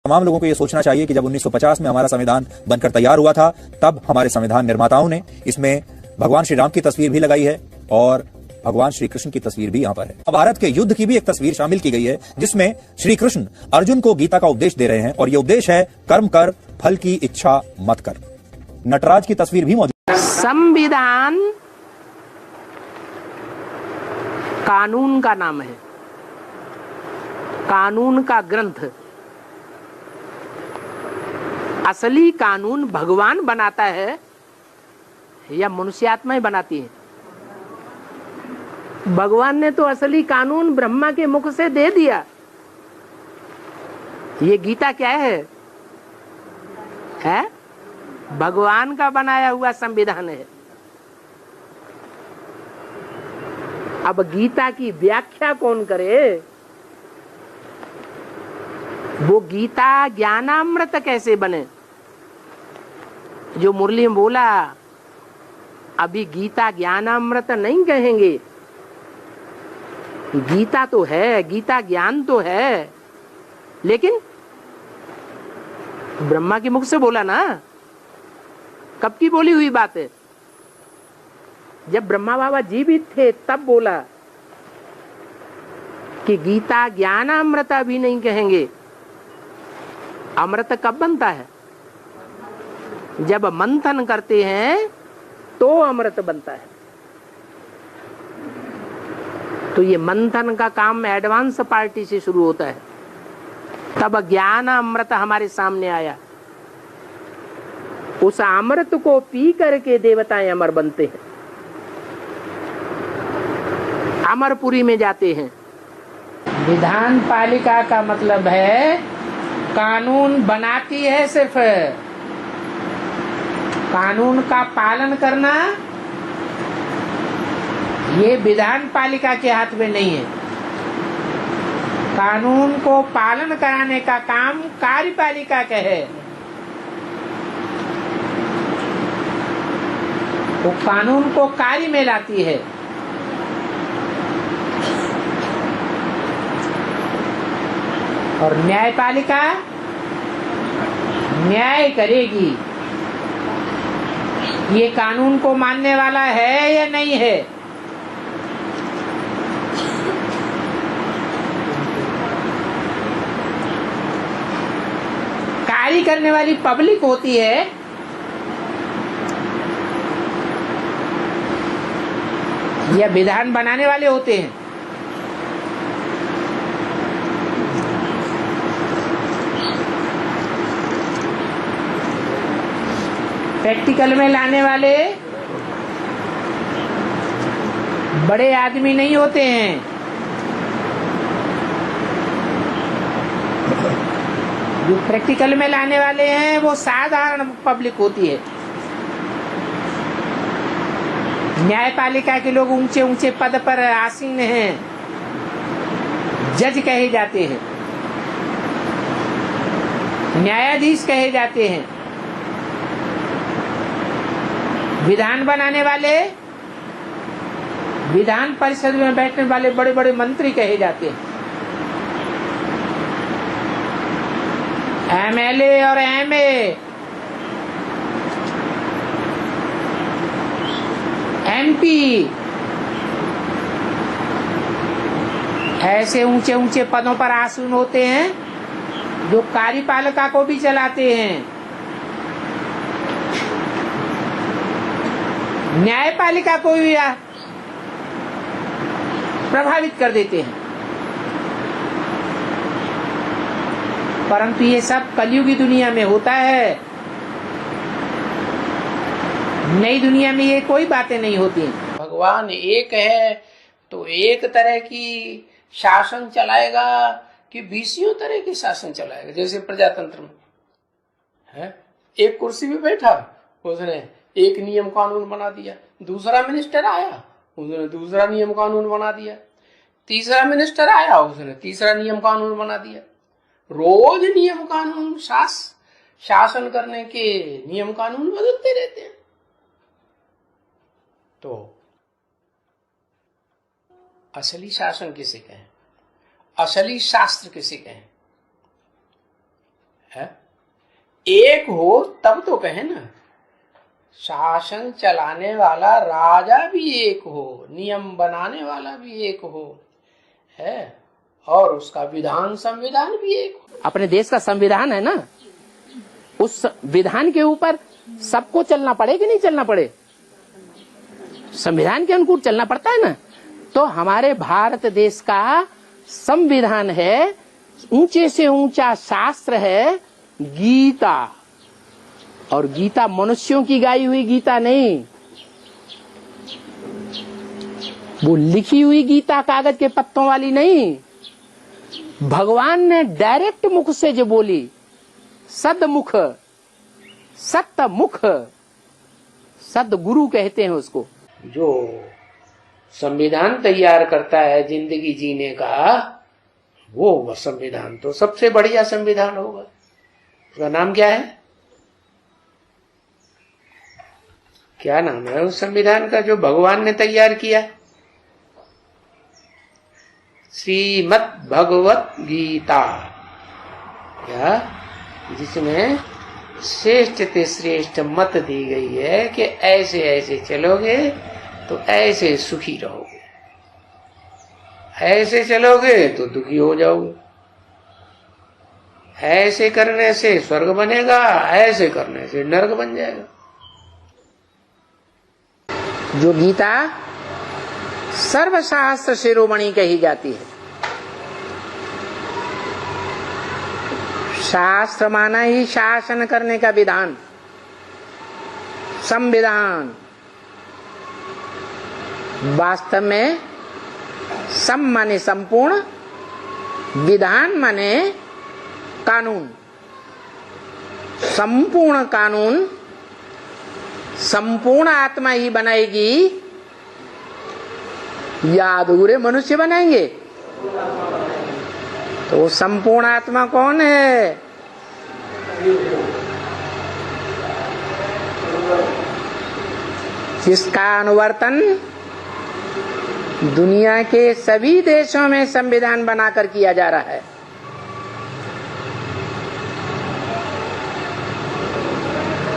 तमाम लोगों को यह सोचना चाहिए कि जब 1950 में हमारा संविधान बनकर तैयार हुआ था, तब हमारे संविधान निर्माताओं ने इसमें भगवान श्री राम की तस्वीर भी लगाई है और भगवान श्री कृष्ण की तस्वीर भी यहां पर है। भारत के युद्ध की भी एक तस्वीर शामिल की गई है, जिसमें श्री कृष्ण अर्जुन को गीता का उपदेश दे रहे हैं और यह उपदेश है कर्म कर, फल की इच्छा मत कर। नटराज की तस्वीर भी मौजूद है। संविधान कानून का नाम है, कानून का ग्रंथ। असली कानून भगवान बनाता है या मनुष्यात्माएं बनाती है? भगवान ने तो असली कानून ब्रह्मा के मुख से दे दिया। ये गीता क्या है? भगवान का बनाया हुआ संविधान है। अब गीता की व्याख्या कौन करे? वो गीता ज्ञानामृत कैसे बने? जो मुरली में बोला, अभी गीता ज्ञानामृत नहीं कहेंगे। गीता तो है, गीता ज्ञान तो है, लेकिन ब्रह्मा के मुख से बोला ना। कब की बोली हुई बात है? जब ब्रह्मा बाबा जीवित थे तब बोला कि गीता ज्ञानामृत अभी नहीं कहेंगे। अमृत कब बनता है? जब मंथन करते हैं तो अमृत बनता है। तो ये मंथन का काम एडवांस पार्टी से शुरू होता है, तब ज्ञान अमृत हमारे सामने आया। उस अमृत को पी करके देवताएं अमर बनते हैं, अमरपुरी में जाते हैं। विधान पालिका का मतलब है कानून बनाती है, सिर्फ कानून का पालन करना ये विधान पालिका के हाथ में नहीं है। कानून को पालन कराने का काम कार्यपालिका का है। वो कानून को कार्य में लाती है। और न्यायपालिका न्याय करेगी, ये कानून को मानने वाला है या नहीं है। कार्य करने वाली पब्लिक होती है, या विधान बनाने वाले होते हैं। प्रैक्टिकल में लाने वाले बड़े आदमी नहीं होते हैं, जो प्रैक्टिकल में लाने वाले हैं वो साधारण पब्लिक होती है। न्यायपालिका के लोग ऊंचे ऊंचे पद पर आसीन हैं, जज कहे जाते हैं, न्यायाधीश कहे जाते हैं। विधान बनाने वाले, विधान परिषद में बैठने वाले बड़े बड़े मंत्री कहे जाते हैं। एमएलए और एमए, एमपी, ऐसे ऊंचे ऊंचे पदों पर आसीन होते हैं जो कार्यपालिका को भी चलाते हैं। न्यायपालिका को भी प्रभावित कर देते हैं। परंतु ये सब कलयुगी दुनिया में होता है। नई दुनिया में ये कोई बातें नहीं होती। भगवान एक है तो एक तरह की शासन चलाएगा कि 20 तरह की शासन चलाएगा। जैसे प्रजातंत्र में है, एक कुर्सी पे बैठा, उसने एक नियम कानून बना दिया। दूसरा मिनिस्टर आया, उसने दूसरा नियम कानून बना दिया। तीसरा मिनिस्टर आया, उसने तीसरा नियम कानून बना दिया। रोज नियम कानून शासन करने के नियम कानून बदलते रहते हैं। तो असली शासन किसे कहें, असली शास्त्र किसे कहें? है? एक हो तब तो कहे ना, शासन चलाने वाला राजा भी एक हो, नियम बनाने वाला भी एक हो, है, और उसका विधान संविधान भी एक हो। अपने देश का संविधान है ना, उस विधान के ऊपर सबको चलना पड़े कि नहीं चलना पड़े? संविधान के अनुकूल चलना पड़ता है ना। तो हमारे भारत देश का संविधान है, ऊंचे से ऊंचा शास्त्र है गीता, और गीता मनुष्यों की गाई हुई गीता नहीं, वो लिखी हुई गीता कागज के पत्तों वाली नहीं, भगवान ने डायरेक्ट मुख से जो बोली, सदमुख, सत्मुख, सदगुरु कहते हैं उसको। जो संविधान तैयार करता है जिंदगी जीने का, वो संविधान तो सबसे बढ़िया संविधान होगा। उसका नाम क्या है? क्या नाम है उस संविधान का जो भगवान ने तैयार किया? श्रीमद् भगवत गीता, या जिसमें श्रेष्ठ से श्रेष्ठ मत दी गई है कि ऐसे ऐसे चलोगे तो ऐसे सुखी रहोगे, ऐसे चलोगे तो दुखी हो जाओगे, ऐसे करने से स्वर्ग बनेगा, ऐसे करने से नरक बन जाएगा। जो गीता सर्वशास्त्र शिरोमणि कही जाती है। शास्त्र माना ही शासन करने का विधान, संविधान। वास्तव में सम माने संपूर्ण, विधान माने कानून। संपूर्ण कानून संपूर्ण आत्मा ही बनाएगी या अधूरे मनुष्य बनाएंगे? तो संपूर्ण आत्मा कौन है? जिसका अनुवर्तन दुनिया के सभी देशों में संविधान बनाकर किया जा रहा है।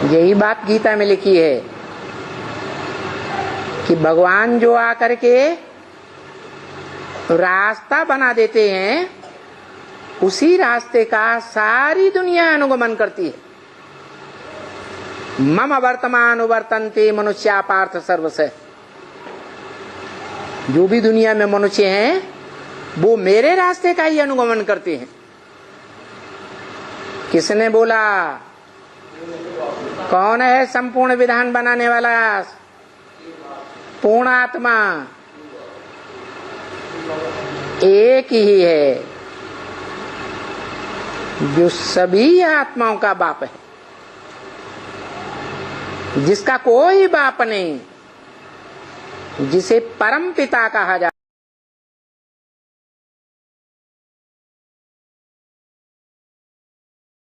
यही बात गीता में लिखी है कि भगवान जो आकर के रास्ता बना देते हैं, उसी रास्ते का सारी दुनिया अनुगमन करती है। मम वर्तमान वर्तन्ते मनुष्या पार्थ सर्वस्य। जो भी दुनिया में मनुष्य हैं, वो मेरे रास्ते का ही अनुगमन करते हैं। किसने बोला? कौन है संपूर्ण विधान बनाने वाला? पूर्ण आत्मा एक ही है, जो सभी आत्माओं का बाप है, जिसका कोई बाप नहीं, जिसे परम पिता कहा जाता है।